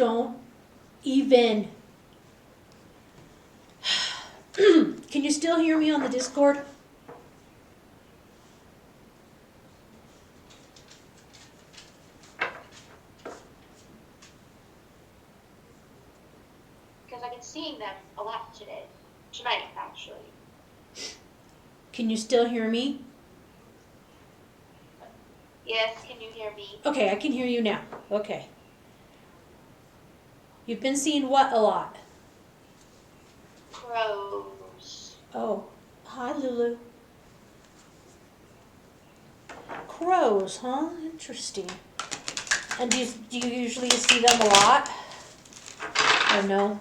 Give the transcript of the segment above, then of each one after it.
Don't even. Can you still hear me on the Discord? Because I've been seeing them a lot today. Tonight, actually. Can you still hear me? Yes, can you hear me? Okay, I can hear you now. Okay. You've been seeing what a lot? Crows. Oh, hi Lulu. Crows, huh? Interesting. And do you usually see them a lot? Or no?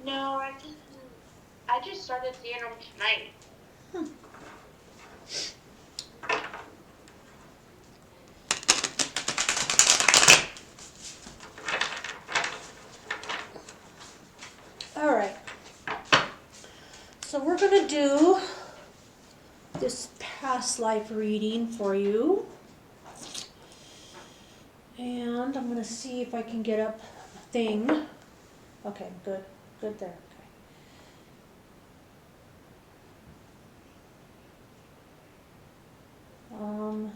No, I just started seeing them tonight. All right. So we're gonna do this past life reading for you. And I'm gonna see if I can get up a thing. Okay, good. Good there. Okay. I'm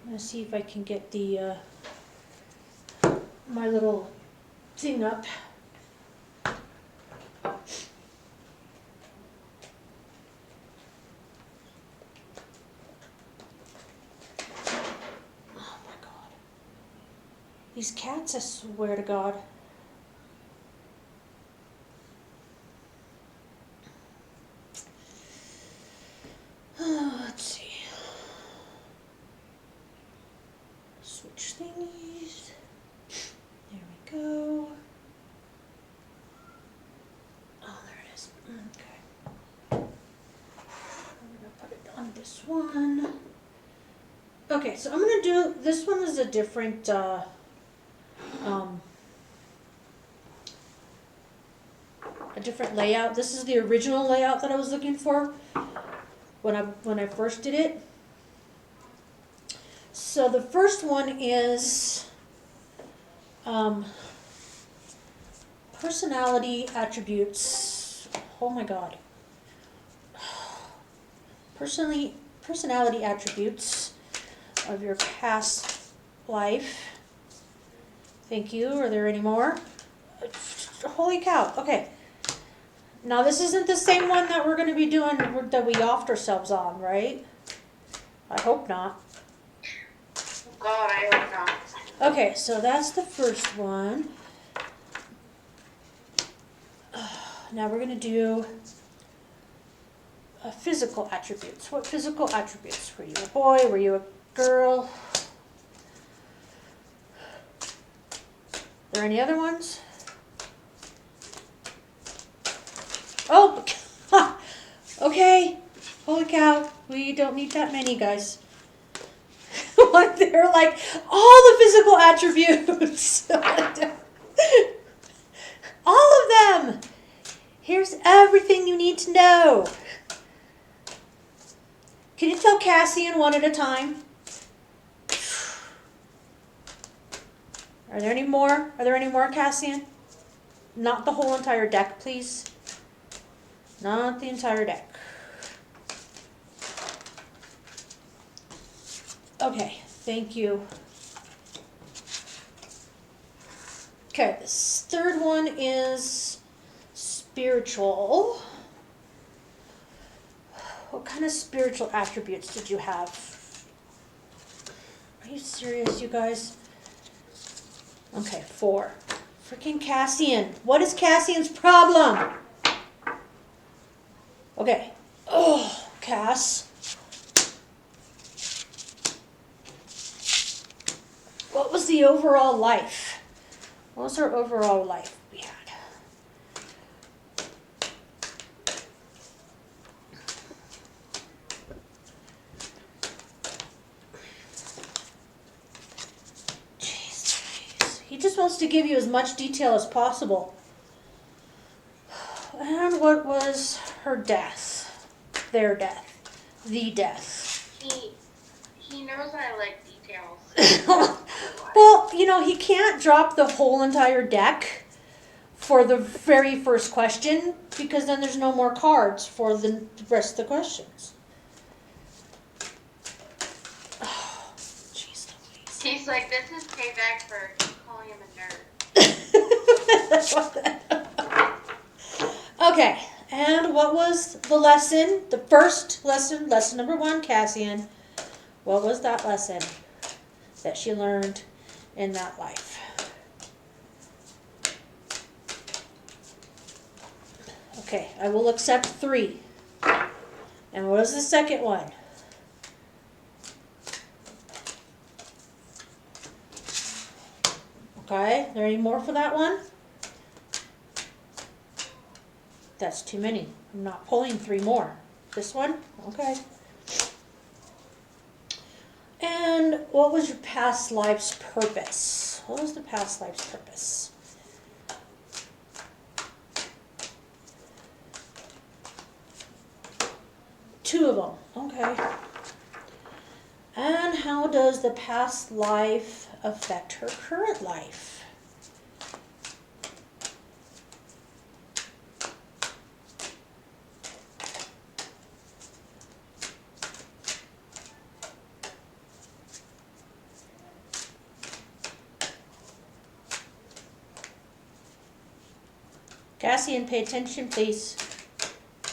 gonna see if I can get the my little thing up. Oh my God. These cats, I swear to God. Let's see. Switch thingies. There we go. Oh, there it is. Okay. I'm gonna put it on this one. Okay, so I'm gonna do, this one is a different, a different layout. This is the original layout that I was looking for when I first did it. So the first one is personality attributes. Oh my God. Personality attributes of your past life. Thank you. Are there any more? Holy cow. Okay. Now this isn't the same one that we're going to be doing that we offed ourselves on, right? I hope not. God, I hope not. Okay, so that's the first one. Now we're going to do physical attributes. What physical attributes? Were you a boy? Were you a girl? Are there any other ones? Oh, okay. Holy cow. We don't need that many, guys. Like they're like all the physical attributes. All of them. Here's everything you need to know. Can you tell Cassian one at a time? Are there any more? Are there any more, Cassian? Not the whole entire deck, please. Not the entire deck. Okay, thank you. Okay, this third one is spiritual. What kind of spiritual attributes did you have? Are you serious, you guys? Okay, 4. Freaking Cassian. What is Cassian's problem? Okay. Oh, Cass. What was the overall life? What was our overall life we had? Jeez. He just wants to give you as much detail as possible. And what was her death? Their death. The death. He knows I like details. Well, you know, know, he can't drop the whole entire deck for the very first question because then there's no more cards for the rest of the questions. Oh, jeez Louise. He's like, this is payback for calling him a nerd. Okay, and what was the lesson? The first lesson, lesson number 1, Cassian. What was that lesson that she learned in that life? Okay, I will accept 3. And what was the second one? Okay, there any more for that one? That's too many. I'm not pulling 3 more. This one? Okay. And what was your past life's purpose? What was the past life's purpose? Two of them. Okay. And how does the past life affect her current life? Cassian, pay attention, please.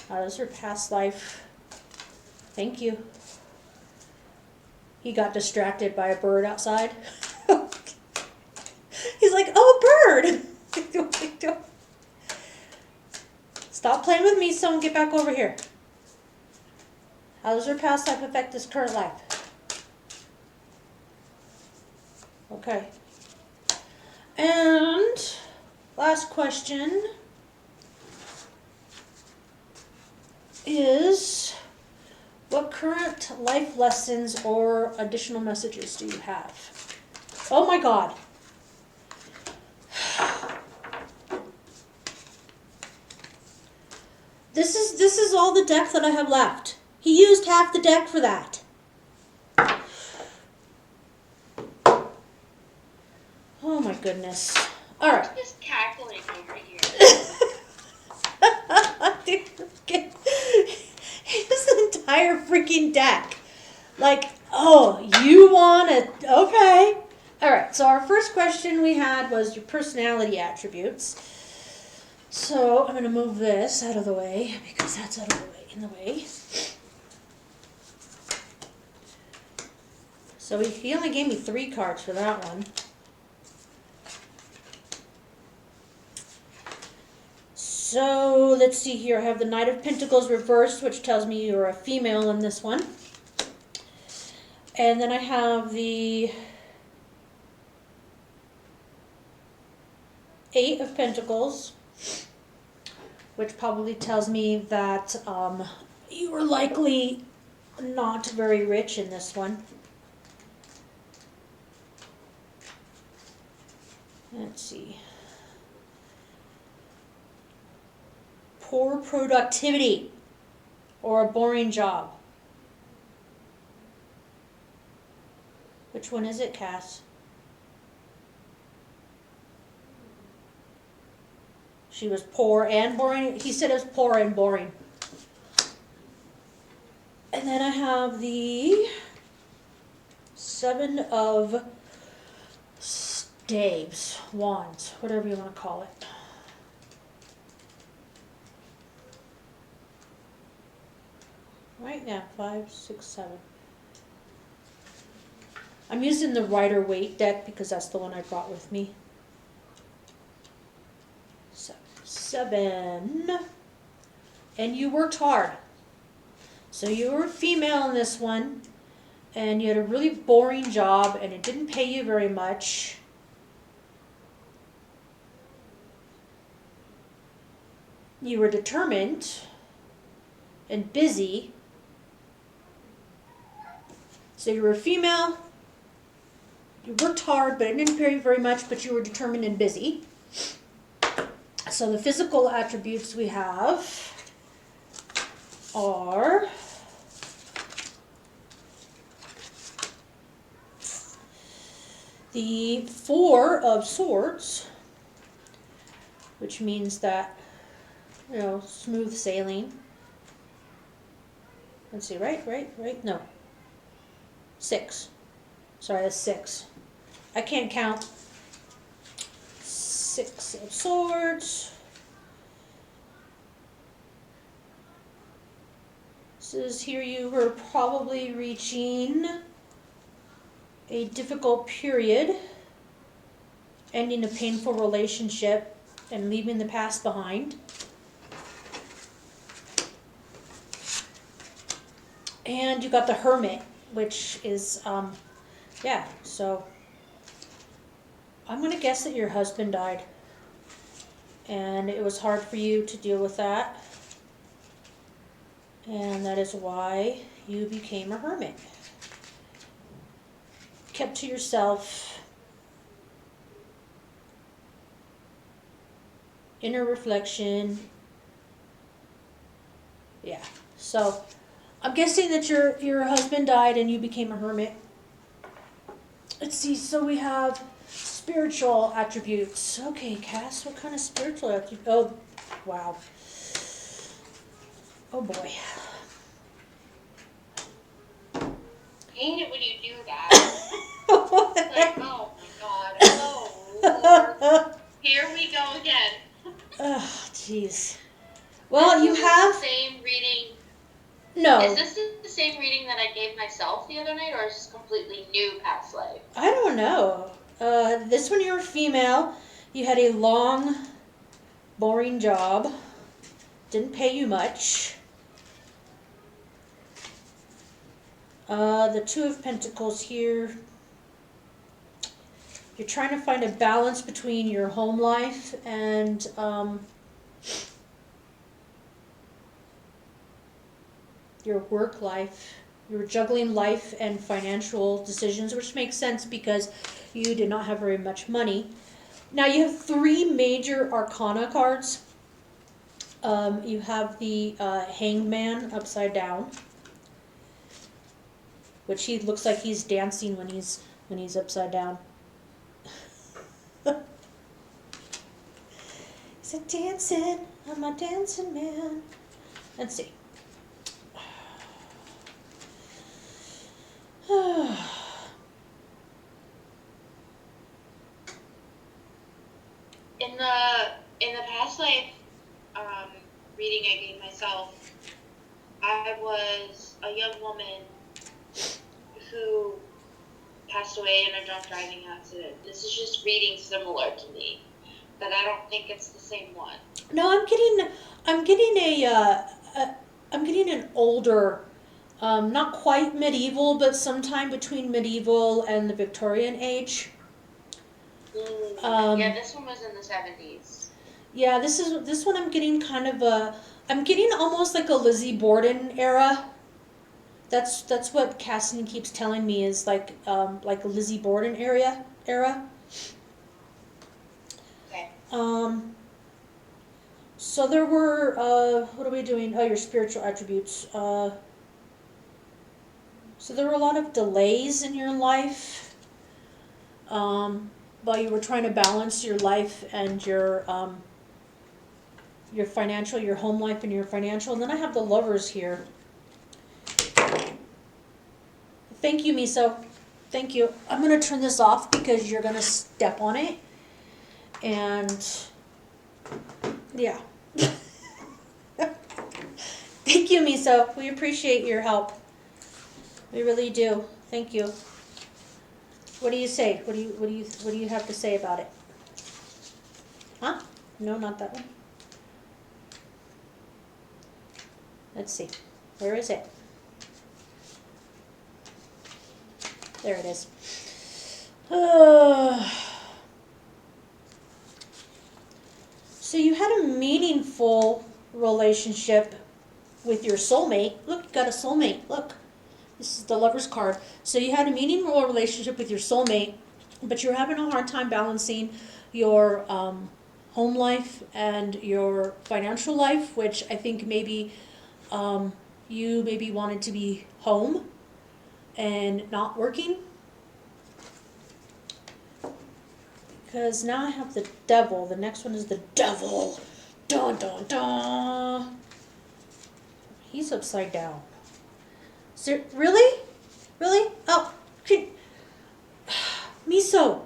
How does her past life? Thank you. He got distracted by a bird outside. He's like, oh, a bird! Stop playing with me, someone get back over here. How does her past life affect this current life? Okay. And last question is, what current life lessons or additional messages do you have? Oh my God. This is all the deck that I have left. He used half the deck for that. Oh my goodness. All right. Just cackling over here. His entire freaking deck. Like, oh, you want it? Okay. All right. So our first question we had was your personality attributes. So I'm going to move this out of the way because that's out of the way, in the way. So he only gave me 3 cards for that one. So let's see here. I have the Knight of Pentacles reversed, which tells me you're a female in this one. And then I have the 8 of Pentacles, which probably tells me that you are likely not very rich in this one. Let's see. Poor productivity or a boring job. Which one is it, Cass? She was poor and boring. He said it was poor and boring. And then I have the 7 of staves, wands, whatever you want to call it. Right now, 5, 6, 7. I'm using the Rider-Waite deck because that's the one I brought with me. So, 7. And you worked hard. So you were a female in this one. And you had a really boring job and it didn't pay you very much. You were determined and busy. So you were a female, you worked hard, but it didn't pay you very much, but you were determined and busy. So the physical attributes we have are The Four of Swords, which means that, smooth sailing. Let's see, right? No. 6. Sorry, that's 6. I can't count. 6 of Swords. Says here you were probably reaching a difficult period, ending a painful relationship and leaving the past behind. And you got the Hermit, which is, so I'm going to guess that your husband died. And it was hard for you to deal with that. And that is why you became a hermit. Kept to yourself. Inner reflection. Yeah. So I'm guessing that your husband died and you became a hermit. Let's see. So we have spiritual attributes. Okay, Cass, what kind of spiritual attributes? Oh, wow. Oh boy. Hate it when you do that. Like, oh my god. Oh, Lord. Here we go again. Oh, jeez. Well, Is you this have... the same reading? No. Is this the same reading that I gave myself the other night, or is this completely new past life? I don't know. This one you were female. You had a long, boring job. Didn't pay you much. The Two of Pentacles here. You're trying to find a balance between your home life and your work life. You're juggling life and financial decisions, which makes sense because you did not have very much money. Now you have 3 major arcana cards. You have the Hanged Man upside down, which he looks like he's dancing when he's upside down. He's a dancing, I'm a dancing man. Let's see. In the past life reading I gave myself, I was a young woman who passed away in a drunk driving accident. This is just reading similar to me, but I don't think it's the same one. No, I'm getting an older, not quite medieval, but sometime between medieval and the Victorian age. Yeah, this one was in the 70s. Yeah, this one I'm getting kind of I'm getting almost like a Lizzie Borden era. That's what Cassidy keeps telling me is like a Lizzie Borden era. Okay. So there were what are we doing? Oh, your spiritual attributes. So there were a lot of delays in your life. While you were trying to balance your life and your financial, your home life and your financial. And then I have the Lovers here. Thank you, Miso. Thank you. I'm going to turn this off because you're going to step on it. And, yeah. Thank you, Miso. We appreciate your help. We really do. Thank you. What do you say? What do you have to say about it? Huh? No, not that one. Let's see. Where is it? There it is. So you had a meaningful relationship with your soulmate. Look, you got a soulmate. Look. This is the Lover's card. So you had a meaningful relationship with your soulmate, but you're having a hard time balancing your home life and your financial life, which I think maybe you maybe wanted to be home and not working. Because now I have the devil. The next one is the devil. Dun dun dun. He's upside down. Really? Really? Oh, Miso.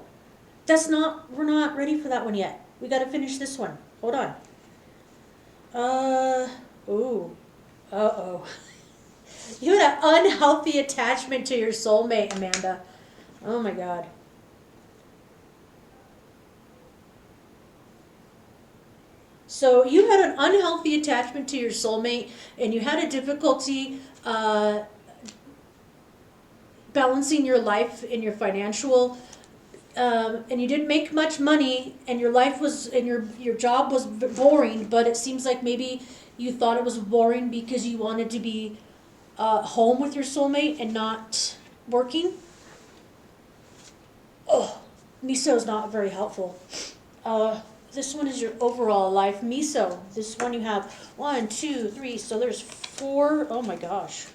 We're not ready for that one yet. We gotta finish this one. Hold on. Ooh. Uh-oh. You had an unhealthy attachment to your soulmate, Amanda. Oh my God. So you had an unhealthy attachment to your soulmate, and you had a difficulty balancing your life and your financial, and you didn't make much money, and your life was, and your job was boring. But it seems like maybe you thought it was boring because you wanted to be home with your soulmate and not working. Oh, miso is not very helpful. This one is your overall life. Miso, this one you have 1, 2, 3, so there's 4. Oh my gosh.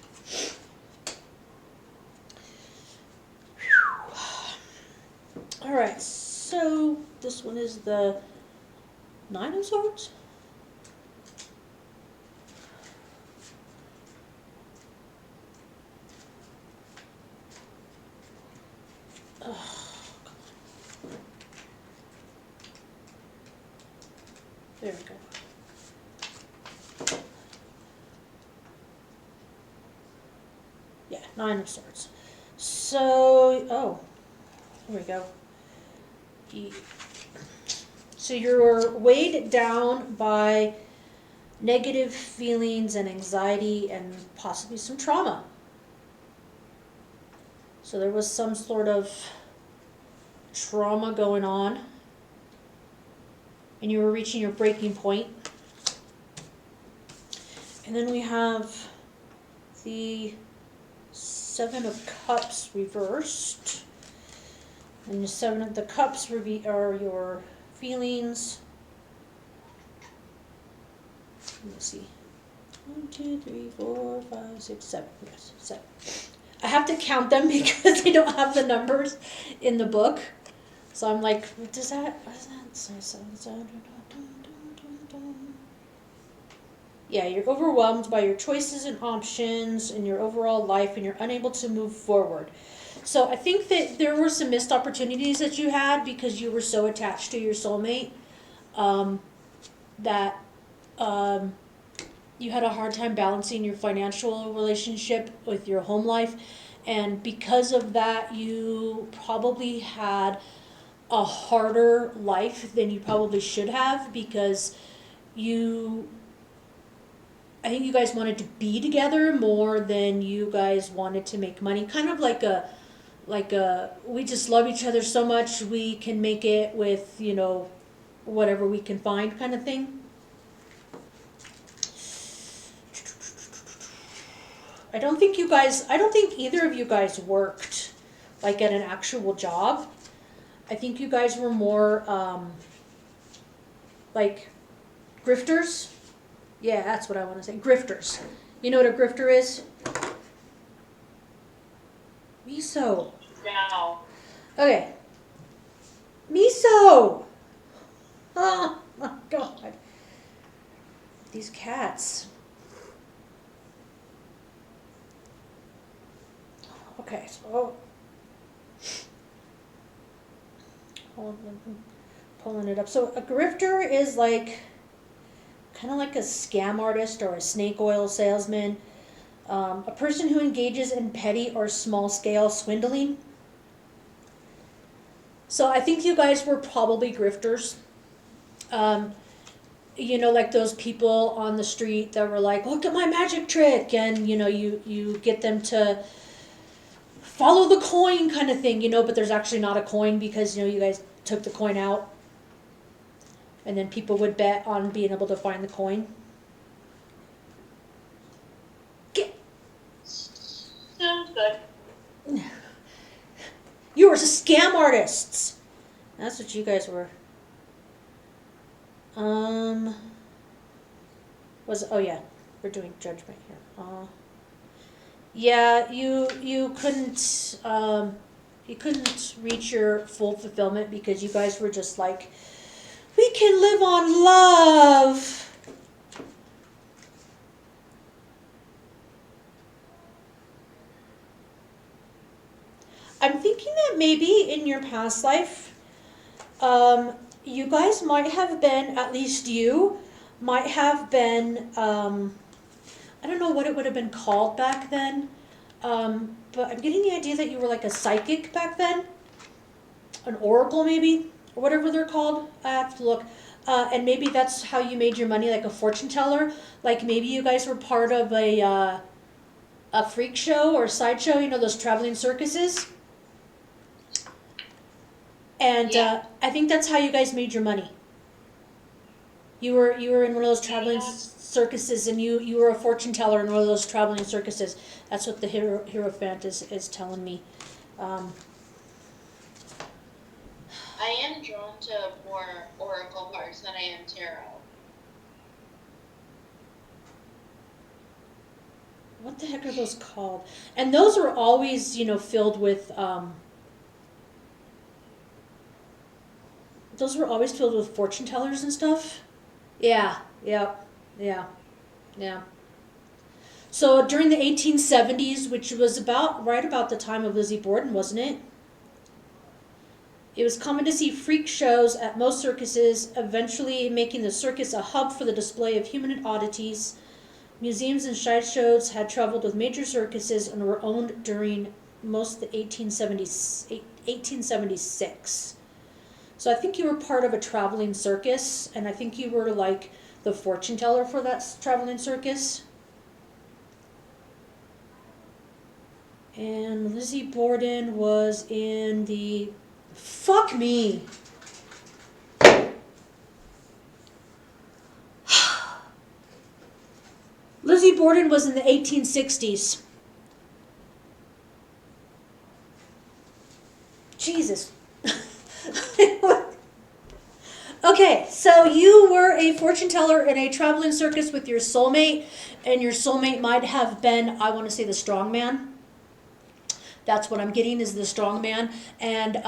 All right, so this one is the 9 of Swords. There we go. Yeah, 9 of Swords. So, oh, here we go. So you're weighed down by negative feelings and anxiety and possibly some trauma. So there was some sort of trauma going on, and you were reaching your breaking point. And then we have the 7 of Cups reversed. And the 7 of the Cups are your feelings. Let me see. 1, 2, 3, 4, 5, 6, 7. Yes, 7. I have to count them because they don't have the numbers in the book. So I'm like, what is that? Yeah, you're overwhelmed by your choices and options in your overall life, and you're unable to move forward. So I think that there were some missed opportunities that you had because you were so attached to your soulmate, that you had a hard time balancing your financial relationship with your home life. And because of that, you probably had a harder life than you probably should have, because I think you guys wanted to be together more than you guys wanted to make money. Kind of like a we just love each other so much we can make it with, whatever we can find kind of thing. I don't think either of you guys worked like at an actual job. I think you guys were more like grifters. Yeah, that's what I want to say. Grifters. You know what a grifter is? Miso. No. Okay. Miso! Oh my God. These cats. Okay, so pulling it up. So a grifter is like kind of like a scam artist or a snake oil salesman, a person who engages in petty or small scale swindling. So I think you guys were probably grifters. Like those people on the street that were like, look at my magic trick, and you get them to follow the coin kind of thing, but there's actually not a coin because you guys took the coin out, and then people would bet on being able to find the coin. Sounds good. You were scam artists. That's what you guys were. We're doing judgment here. Yeah, you couldn't You couldn't reach your full fulfillment because you guys were just like, we can live on love. I'm thinking that maybe in your past life, you guys might have been, at least you, might have been, I don't know what it would have been called back then, but I'm getting the idea that you were like a psychic back then, an oracle maybe, or whatever they're called. I have to look. And maybe that's how you made your money, like a fortune teller. Like maybe you guys were part of a freak show or sideshow, you know, those traveling circuses. And Yeah. I think that's how you guys made your money. You were in one of those traveling circuses, and you were a fortune teller in one of those traveling circuses. That's what the Hierophant is telling me. I am drawn to more oracle cards than I am tarot. What the heck are those called? And those are always, you know, filled with. Those were always filled with fortune tellers and stuff. Yeah. Yep. Yeah. Yeah. So during the 1870s, which was right about the time of Lizzie Borden, wasn't it? It was common to see freak shows at most circuses, eventually making the circus a hub for the display of human oddities. Museums and sideshows had traveled with major circuses and were owned during most of the 1876. So I think you were part of a traveling circus, and I think you were like the fortune teller for that traveling circus. And Lizzie Borden was in the... Fuck me! Lizzie Borden was in the 1860s. Jesus. Okay, so you were a fortune teller in a traveling circus with your soulmate, and your soulmate might have been, I want to say, the strong man. That's what I'm getting, is the strong man. And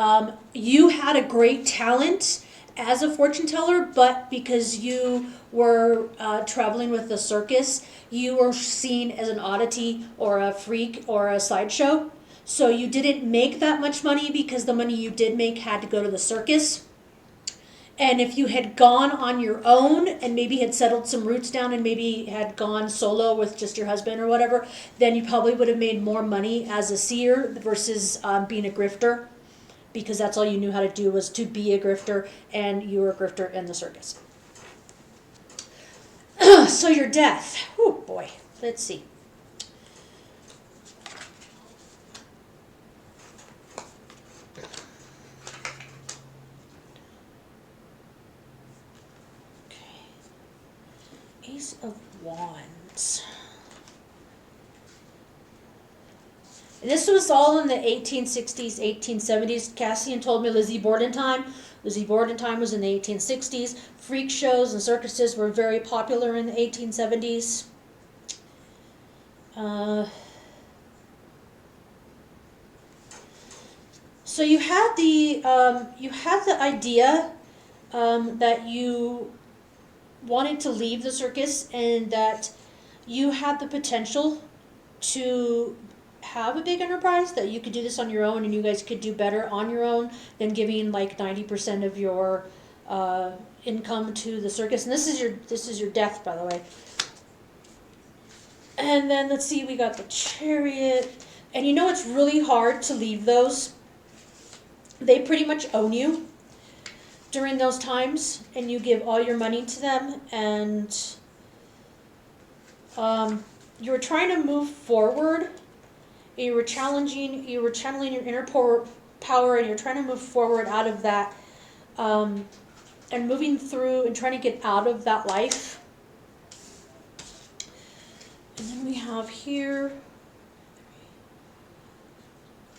you had a great talent as a fortune teller, but because you were traveling with the circus, you were seen as an oddity or a freak or a sideshow. So you didn't make that much money because the money you did make had to go to the circus. And if you had gone on your own and maybe had settled some roots down and maybe had gone solo with just your husband or whatever, then you probably would have made more money as a seer versus being a grifter, because that's all you knew how to do was to be a grifter, and you were a grifter in the circus. So your death. Oh boy. Let's see. Ace of Wands. And this was all in the 1860s, 1870s. Cassian told me Lizzie Borden time. Lizzie Borden time was in the 1860s. Freak shows and circuses were very popular in the 1870s. So you had the idea that you wanted to leave the circus, and that you had the potential to have a big enterprise, that you could do this on your own and you guys could do better on your own than giving like 90% of your income to the circus. And this is your death, by the way. And then let's see, we got the Chariot. And you know it's really hard to leave those. They pretty much own you during those times, and you give all your money to them, and you were trying to move forward. You were channeling your inner power, and you're trying to move forward out of that, and moving through and trying to get out of that life. And then we have here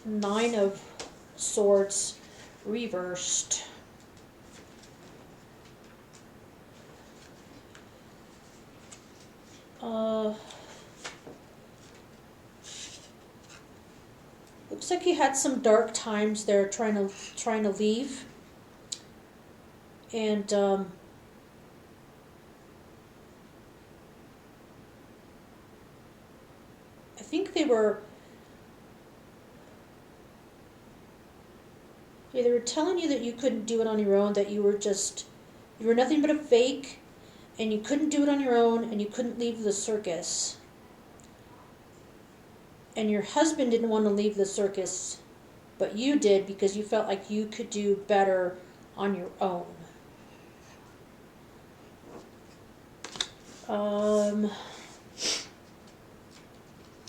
9 of Swords reversed. The looks like you had some dark times there trying to leave. And I think they were telling you that you couldn't do it on your own, that you were nothing but a fake, and you couldn't do it on your own, and you couldn't leave the circus. And your husband didn't want to leave the circus, but you did because you felt like you could do better on your own.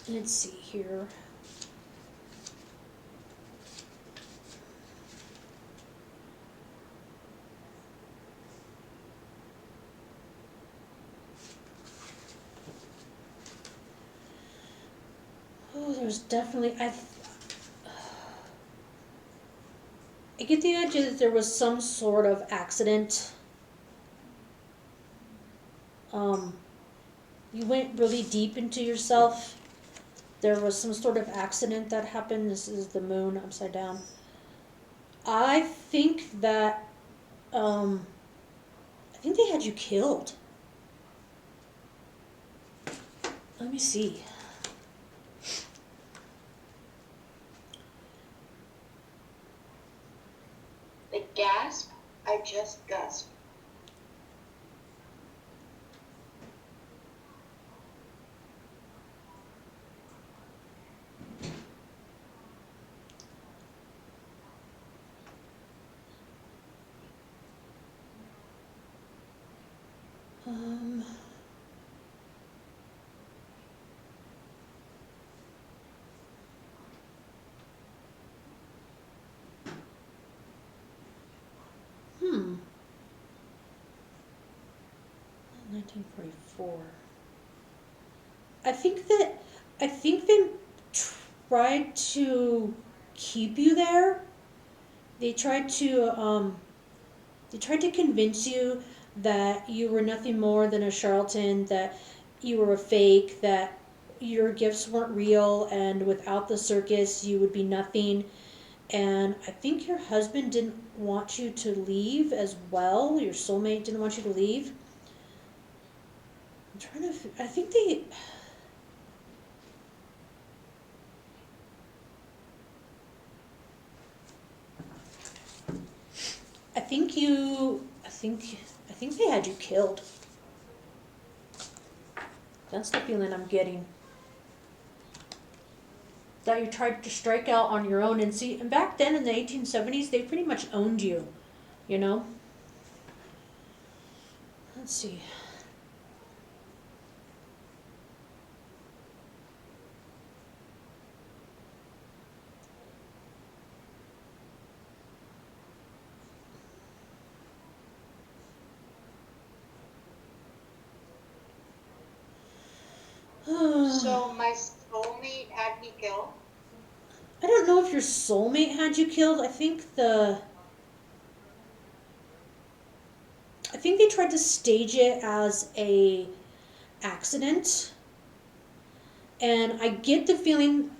Let's see here. Oh, there's definitely, I get the idea that there was some sort of accident. You went really deep into yourself. There was some sort of accident that happened. This is the moon upside down. I think that, I think they had you killed. Let me see. The gasp, I just gasped. Um, hmm. 1944. I think they tried to keep you there. They tried to convince you that you were nothing more than a charlatan, that you were a fake, that your gifts weren't real, and without the circus you would be nothing. And I think your husband didn't want you to leave as well. Your soulmate didn't want you to leave. I think they... I think they had you killed. That's the feeling I'm getting. That you tried to strike out on your own, and see, and back then in the 1870s, they pretty much owned you, you know? Let's see. So my soulmate had me killed? I don't know if your soulmate had you killed. I think they tried to stage it as a accident. And I get the feeling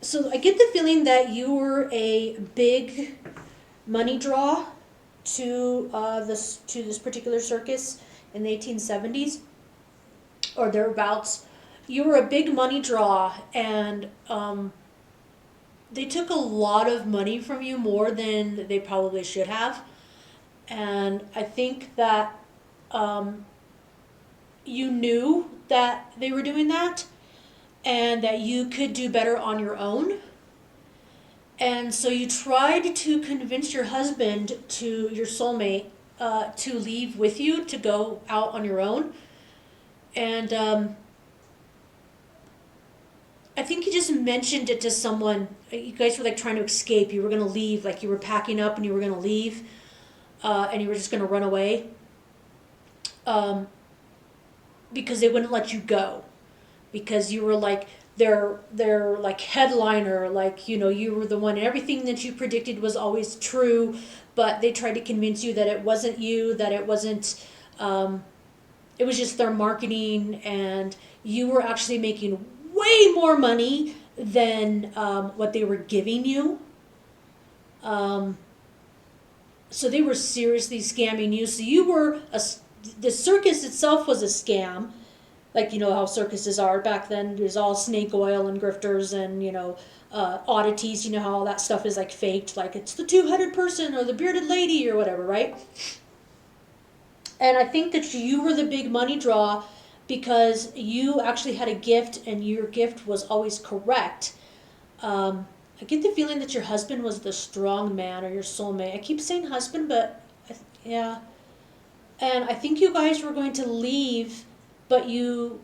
that you were a big money draw to this particular circus in the 1870s or thereabouts. You were a big money draw, and they took a lot of money from you, more than they probably should have. And I think that you knew that they were doing that, and that you could do better on your own. And so you tried to convince your husband, to your soulmate, to leave with you, to go out on your own. And I think you just mentioned it to someone. You guys were like trying to escape. You were going to leave, like you were packing up and you were going to leave, and you were just going to run away, because they wouldn't let you go, because you were like their like headliner, like, you know, you were the one, and everything that you predicted was always true. But they tried to convince you that it wasn't you, that it wasn't. It was just their marketing, and you were actually making way more money than what they were giving you. So they were seriously scamming you. So you were the circus itself was a scam, like you know how circuses are back then. There's all snake oil and grifters and oddities. You know how all that stuff is like faked, like it's the two-headed person or the bearded lady or whatever, right? And I think that you were the big money draw because you actually had a gift and your gift was always correct. I get the feeling that your husband was the strong man or your soulmate. I keep saying husband, but yeah. And I think you guys were going to leave, but you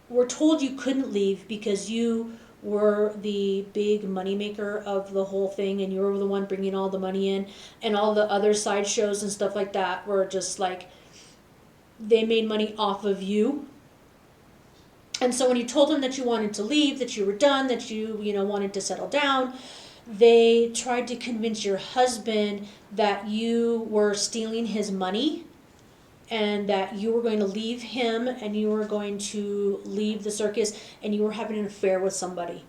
were told you couldn't leave because you were the big moneymaker of the whole thing and you were the one bringing all the money in, and all the other sideshows and stuff like that were just like, they made money off of you. And so when you told them that you wanted to leave, that you were done, that you wanted to settle down, they tried to convince your husband that you were stealing his money and that you were going to leave him and you were going to leave the circus and you were having an affair with somebody.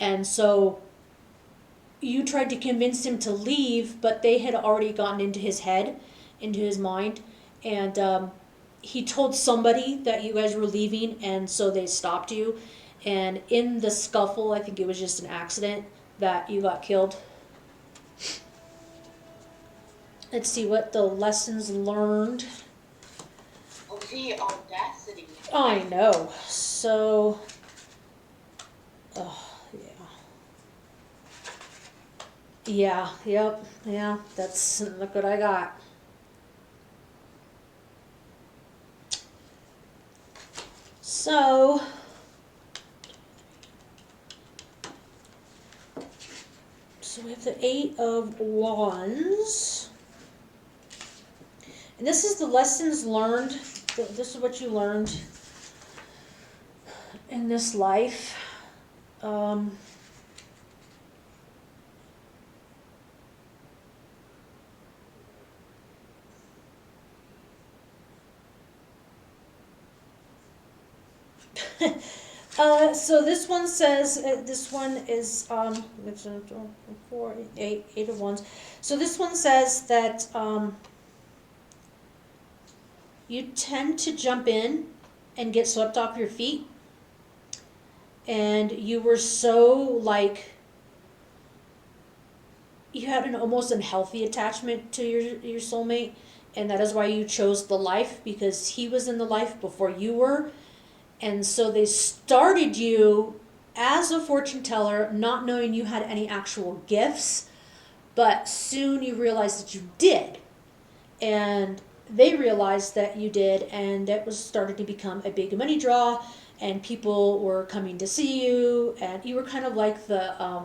And so you tried to convince him to leave, but they had already gotten into his head, into his mind, and he told somebody that you guys were leaving, and so they stopped you. And in the scuffle, I think it was just an accident that you got killed. Let's see what the lessons learned. Oh, the audacity. I know. So, oh, yeah. Yeah, that's, look what I got. So, we have the 8 of Wands. And this is the lessons learned. This is what you learned in this life. So this one says, this one is, it's 4, 8 of Wands. So this one says that you tend to jump in and get swept off your feet. And you were so like, you had an almost unhealthy attachment to your soulmate. And that is why you chose the life, because he was in the life before you were. And so they started you as a fortune teller, not knowing you had any actual gifts, but soon you realized that you did. And they realized that you did, and that was starting to become a big money draw, and people were coming to see you, and you were kind of like the,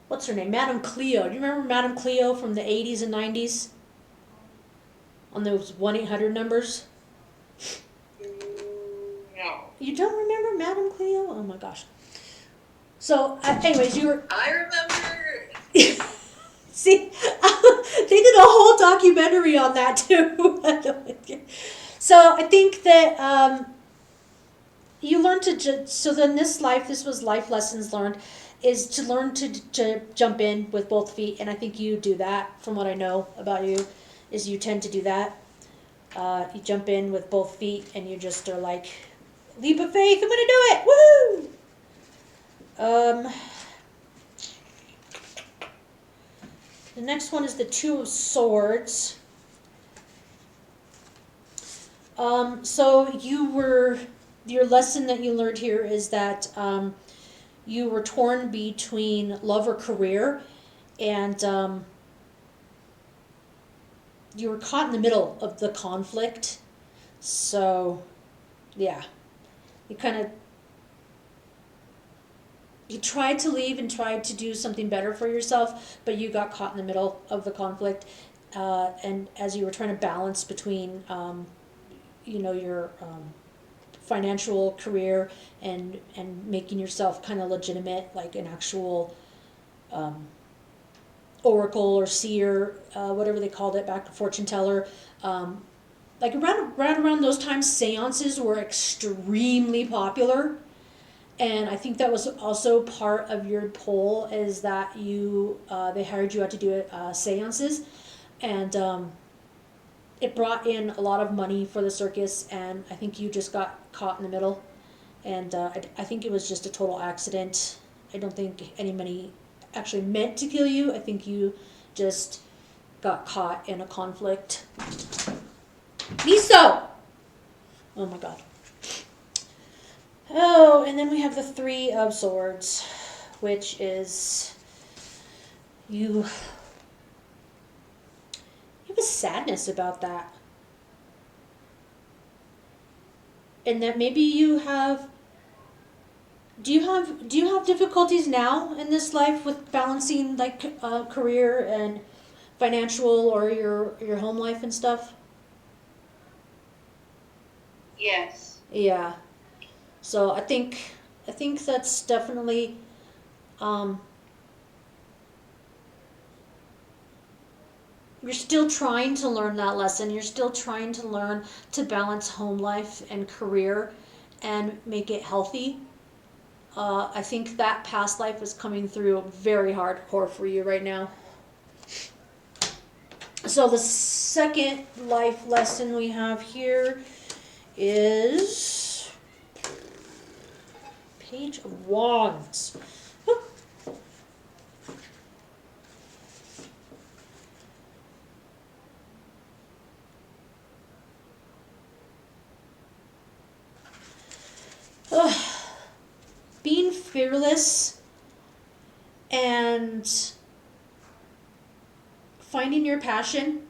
what's her name? Madame Cleo. Do you remember Madame Cleo from the 80s and 90s? On those 1-800 numbers? No. You don't remember Madame Cleo? Oh my gosh. So, anyways, you were... I remember. See, they did a whole documentary on that too. So I think that you learn to... So then this was life lessons learned, is to learn to jump in with both feet. And I think you do that, from what I know about you, is you tend to do that. You jump in with both feet and you just are like... leap of faith, I'm gonna do it! Woo! The next one is the 2 of Swords. So your lesson that you learned here is that you were torn between love or career, and you were caught in the middle of the conflict. So, yeah. You tried to leave and tried to do something better for yourself, but you got caught in the middle of the conflict. And as you were trying to balance between, your financial career and making yourself kind of legitimate, like an actual oracle or seer, whatever they called it back, fortune teller. Like around those times, seances were extremely popular. And I think that was also part of your poll, is that they hired you out to do seances, and it brought in a lot of money for the circus, and I think you just got caught in the middle, and I think it was just a total accident. I don't think anybody actually meant to kill you. I think you just got caught in a conflict. Miso! Oh my god. Oh, and then we have the Three of Swords, which is you have a sadness about that. And that maybe you have do you have difficulties now in this life with balancing like career and financial, or your home life and stuff? Yes. Yeah. So I think that's definitely you're still trying to learn that lesson. You're still trying to learn to balance home life and career and make it healthy. I think that past life is coming through very hardcore for you right now. So the second life lesson we have here is Page of Wands. Being fearless and finding your passion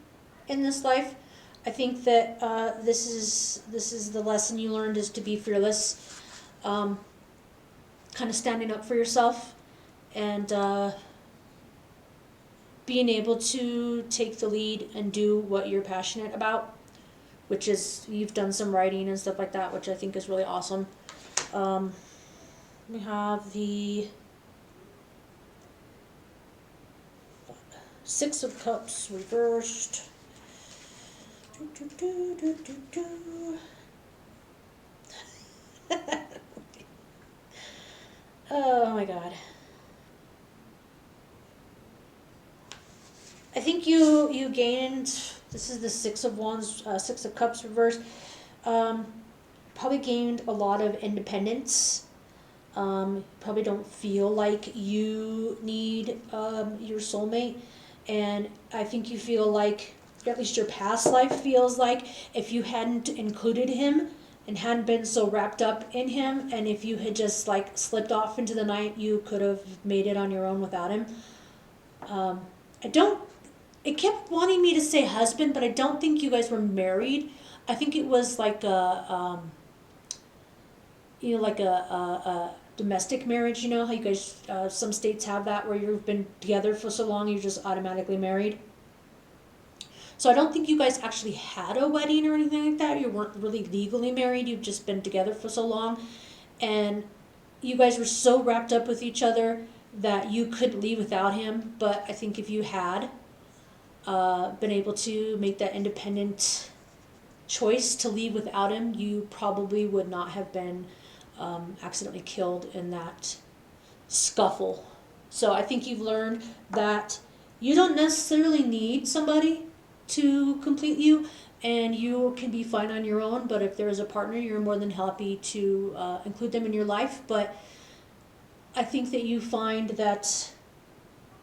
in this life. I think that this is the lesson you learned, is to be fearless, kind of standing up for yourself, and being able to take the lead and do what you're passionate about, which is, you've done some writing and stuff like that, which I think is really awesome. We have the Six of Cups reversed. Oh my god. I think you gained, this is the Six of Wands, Six of Cups reversed. Probably gained a lot of independence. Probably don't feel like you need your soulmate. And I think you feel like, at least your past life feels like, if you hadn't included him and hadn't been so wrapped up in him, and if you had just like slipped off into the night, you could have made it on your own without him. It kept wanting me to say husband, but I don't think you guys were married. I think it was like like a domestic marriage. You know how you guys, some states have that, where you've been together for so long, you're just automatically married. So I don't think you guys actually had a wedding or anything like that. You weren't really legally married. You've just been together for so long. And you guys were so wrapped up with each other that you could leave without him. But I think if you had been able to make that independent choice to leave without him, you probably would not have been accidentally killed in that scuffle. So I think you've learned that you don't necessarily need somebody to complete you, and you can be fine on your own. But if there is a partner, you're more than happy to include them in your life. But I think that you find that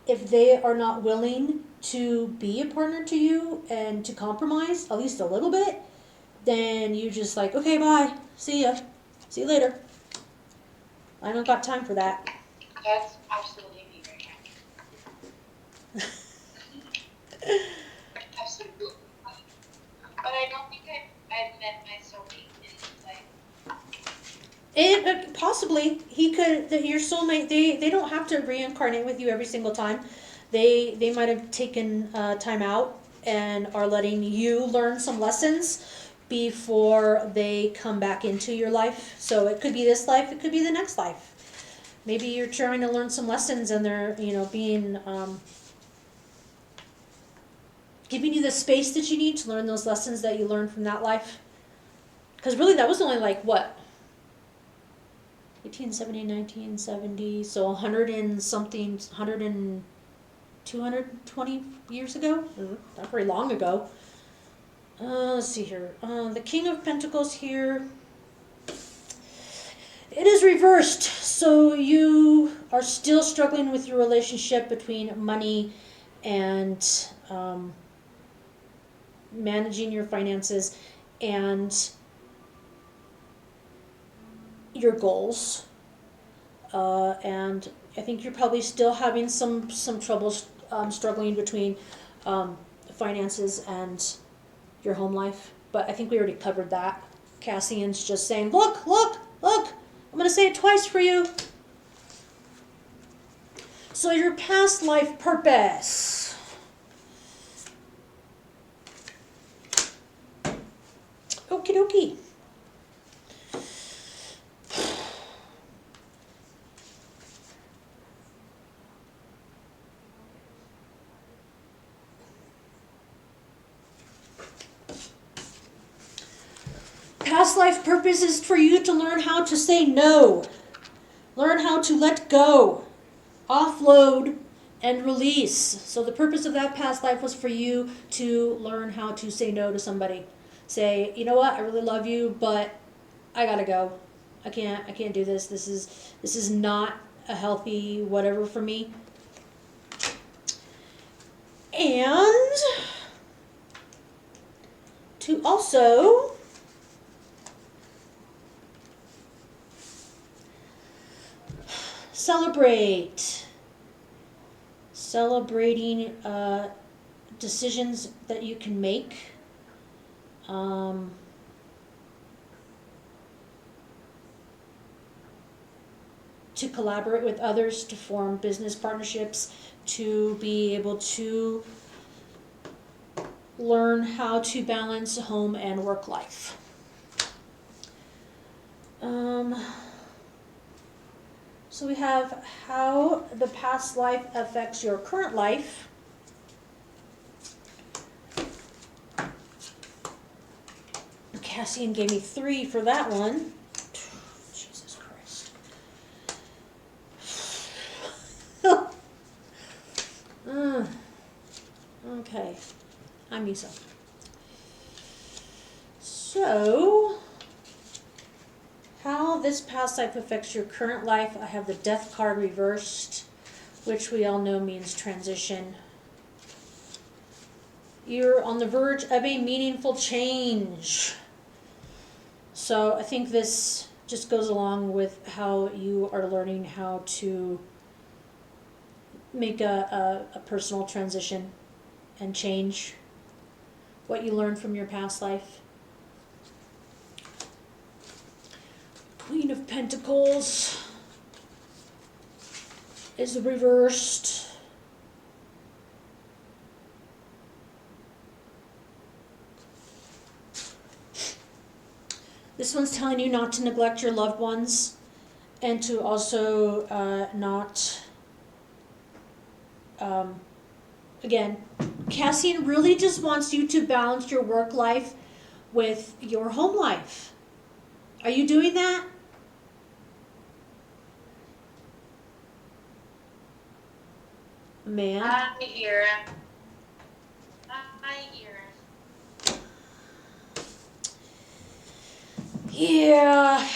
if they are not willing to be a partner to you and to compromise at least a little bit, then you just like, okay, bye, see ya, see you later. I don't got time for that. That's absolutely me right now. Absolutely. But I don't think I've met my soulmate in life. Possibly he could. Your soulmate. They don't have to reincarnate with you every single time. They might have taken time out and are letting you learn some lessons before they come back into your life. So it could be this life. It could be the next life. Maybe you're trying to learn some lessons, and they're being giving you the space that you need to learn those lessons that you learned from that life. Because really, that was only like what? 1870, 1970, so 100 and something, 100 and 220 years ago? Not very long ago. Let's see here. The King of Pentacles here. It is reversed, so you are still struggling with your relationship between money and managing your finances and your goals. And I think you're probably still having some troubles struggling between finances and your home life. But I think we already covered that. Cassian's just saying, look, look, look. I'm going to say it twice for you. So your past life purpose. Okie dokie. Past life purpose is for you to learn how to say no. Learn how to let go, offload, and release. So the purpose of that past life was for you to learn how to say no to somebody. Say, you know what, I really love you, but I gotta go. I can't do this. This is not a healthy whatever for me. And to also celebrating decisions that you can make. To collaborate with others, to form business partnerships, to be able to learn how to balance home and work life. So we have how the past life affects your current life. Cassian gave me 3 for that one. Jesus Christ. Okay, I'm Misa. So, how this past life affects your current life. I have the Death card reversed, which we all know means transition. You're on the verge of a meaningful change. So I think this just goes along with how you are learning how to make a personal transition and change what you learned from your past life. Queen of Pentacles is reversed. This one's telling you not to neglect your loved ones and to also not, again, Cassian really just wants you to balance your work life with your home life. Are you doing that? Man. I hear him. I hear him. Yeah.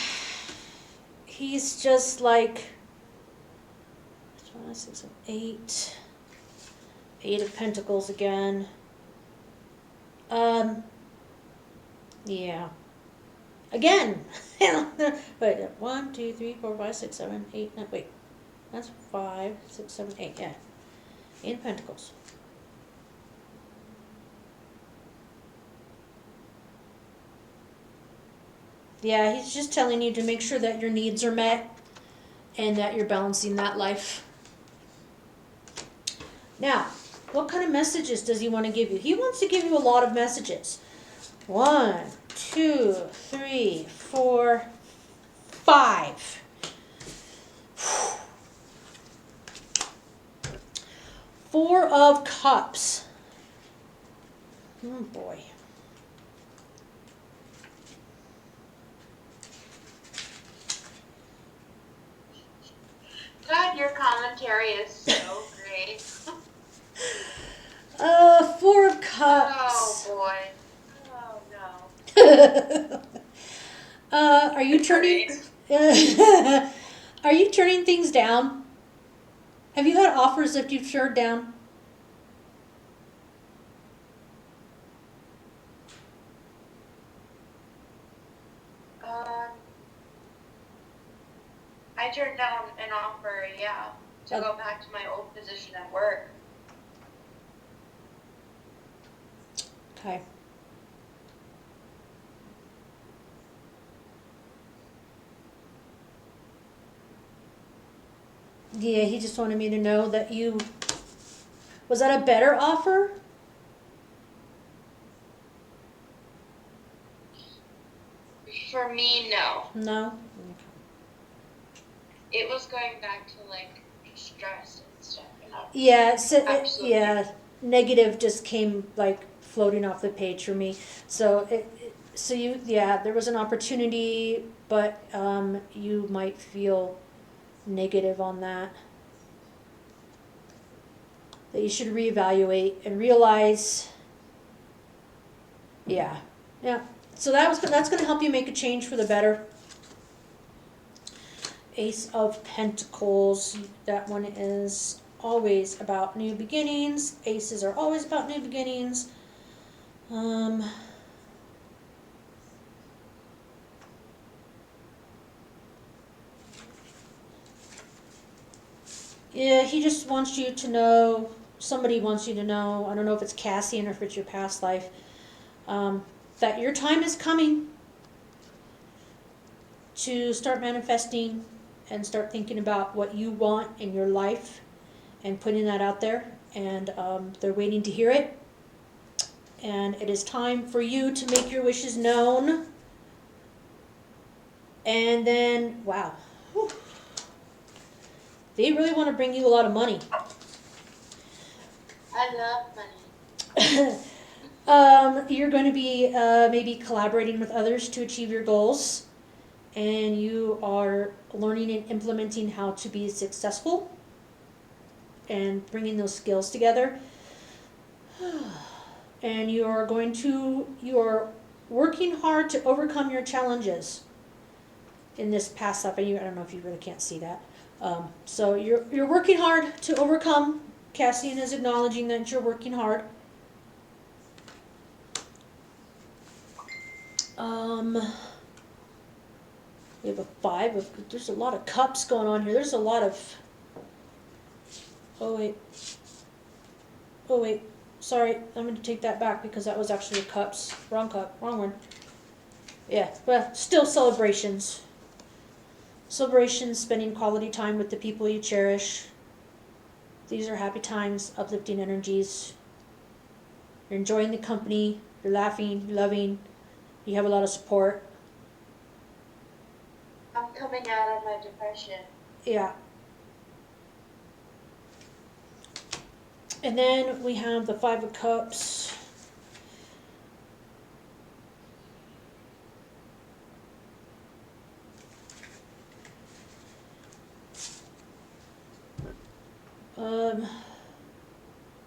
He's just like 6, 7, 8. 8 of Pentacles again. Yeah. Again. Wait, 1, 2, 3, 4, 5, 6, 7, 8. No, wait. That's 5, 6, 7, 8. Yeah. 8 of Pentacles. Yeah, he's just telling you to make sure that your needs are met and that you're balancing that life. Now, what kind of messages does he want to give you? He wants to give you a lot of messages. 1, 2, 3, 4, 5. 4 of Cups. Oh boy. Are you turning? Are you turning things down? Have you had offers that you've turned down? Um, I turned down an offer, yeah, to go back to my old position at work. Okay. Yeah, he just wanted me to know that you. Was that a better offer? For me, no. No. It was going back to like stress and stuff, and Yeah, so absolutely. yeah, negative just came like floating off the page for me. So so you, yeah, there was an opportunity, but you might feel negative on that. That you should reevaluate and realize. Yeah, yeah. So that's going to help you make a change for the better. Ace of Pentacles. That one is always about new beginnings. Aces are always about new beginnings. Yeah, he just wants you to know, somebody wants you to know, I don't know if it's Cassian or if it's your past life, that your time is coming to start manifesting and start thinking about what you want in your life and putting that out there. And they're waiting to hear it. And it is time for you to make your wishes known. And then, wow, whew, they really want to bring you a lot of money. I love money. You're going to be maybe collaborating with others to achieve your goals, and you are learning and implementing how to be successful and bringing those skills together. And you are working hard to overcome your challenges in this past life. I don't know if you really can't see that. So you're working hard to overcome. Cassian is acknowledging that you're working hard. We have a five of, there's a lot of cups going on here. There's a lot of, oh wait, sorry, I'm going to take that back because that was actually a cups. Wrong cup, wrong one. Yeah, but still celebrations. Celebrations, spending quality time with the people you cherish. These are happy times, uplifting energies. You're enjoying the company, you're laughing, you're loving, you have a lot of support. I'm coming out of my depression. Yeah. And then we have the Five of Cups.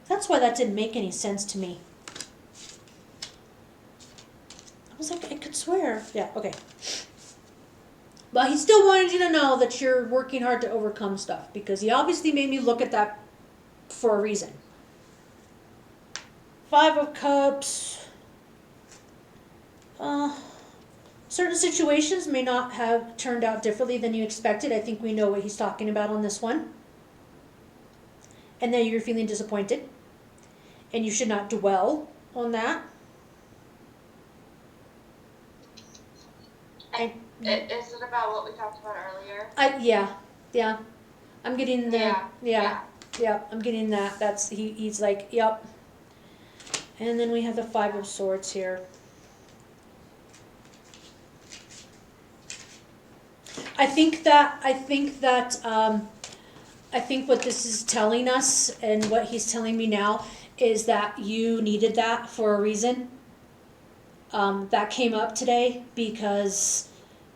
That's why that didn't make any sense to me. I was like, I could swear. Yeah, okay. But he still wanted you to know that you're working hard to overcome stuff, because he obviously made me look at that for a reason. Five of Cups. Certain situations may not have turned out differently than you expected. I think we know what he's talking about on this one. And then you're feeling disappointed. And you should not dwell on that. Is it about what we talked about earlier? Yeah. I'm getting the Yeah. I'm getting that. That's he's like, yep. And then we have the Five of Swords here. I think what this is telling us, and what he's telling me now, is that you needed that for a reason. That came up today because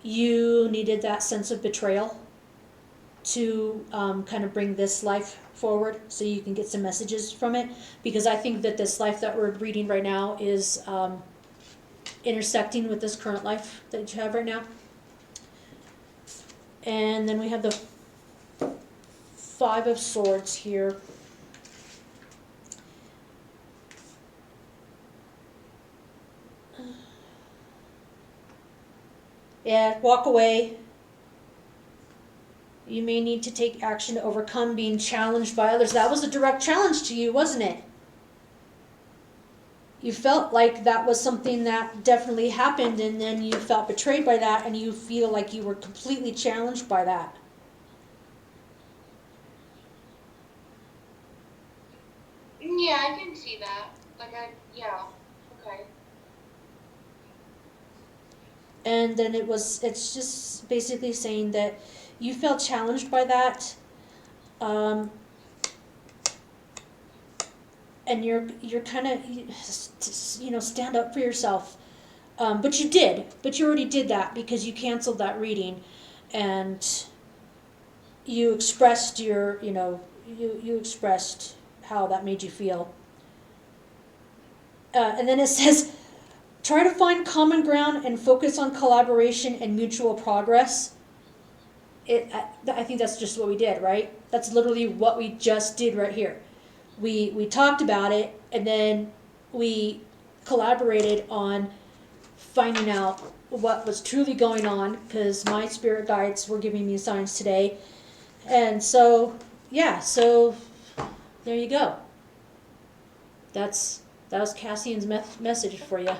you needed that sense of betrayal to kind of bring this life forward, so you can get some messages from it. Because I think that this life that we're reading right now is intersecting with this current life that you have right now. And then we have the Five of Swords here. Yeah, walk away. You may need to take action to overcome being challenged by others. That was a direct challenge to you, wasn't it? You felt like that was something that definitely happened, and then you felt betrayed by that, and you feel like you were completely challenged by that. Yeah, I can see that. Yeah, okay. And then it's just basically saying that you felt challenged by that, and you're kind of, stand up for yourself. But you did. But you already did that because you canceled that reading, and you expressed you expressed how that made you feel. And then it says, try to find common ground and focus on collaboration and mutual progress. I think that's just what we did, right? That's literally what we just did right here. We talked about it, and then we collaborated on finding out what was truly going on, because my spirit guides were giving me signs today. And so, yeah, so there you go. That was Cassian's message for you.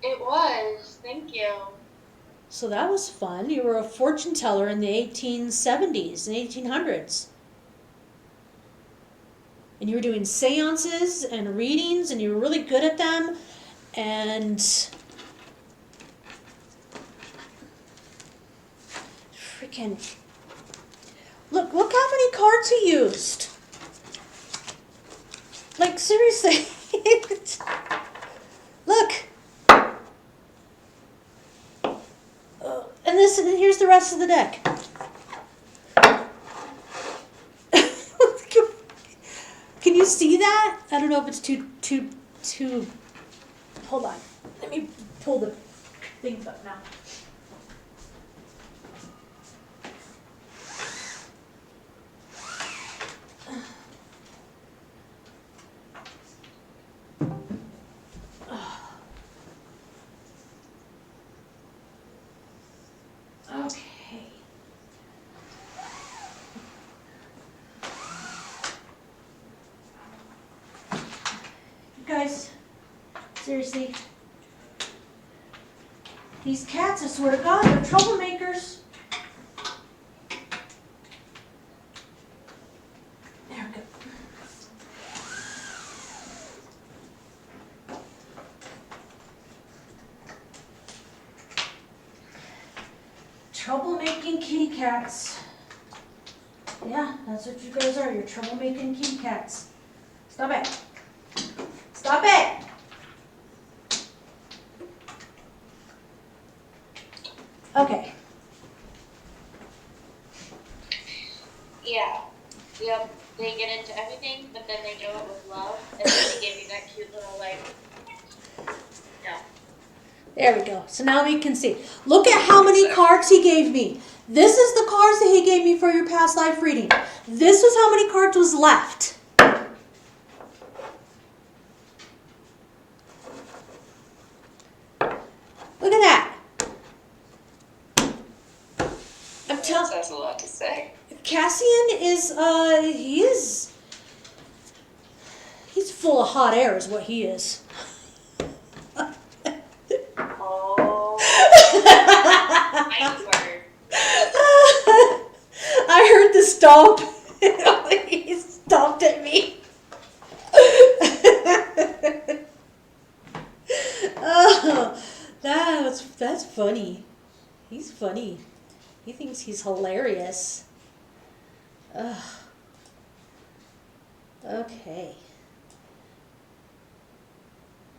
It was. Thank you. So that was fun. You were a fortune teller in the 1870s and 1800s. And you were doing seances and readings, and you were really good at them. And freaking look how many cards he used. Like, seriously. Look. And here's the rest of the deck. Can you see that? I don't know if it's too. Hold on. Let me pull the things up now. Okay. You guys, seriously, these cats, I swear to God, they're troublemakers. There we go. Troublemaking kitty cats. Yeah, that's what you guys are. You're troublemaking kitty cats. Stop it. Stop it. Okay. Yeah. Yep. They get into everything, but then they do it with love, and then they give you that cute little no. There we go. So now we can see. Look at how many cards he gave me. This is the cards that he gave me for your past life reading. This was how many cards was left. Look at that. I'm telling. That's a lot to say. Cassian is he's full of hot air is what he is. Oh. Nice word. I heard the stomp. He stomped at me. Oh, that's funny. He's funny. He thinks he's hilarious. Ugh. Okay.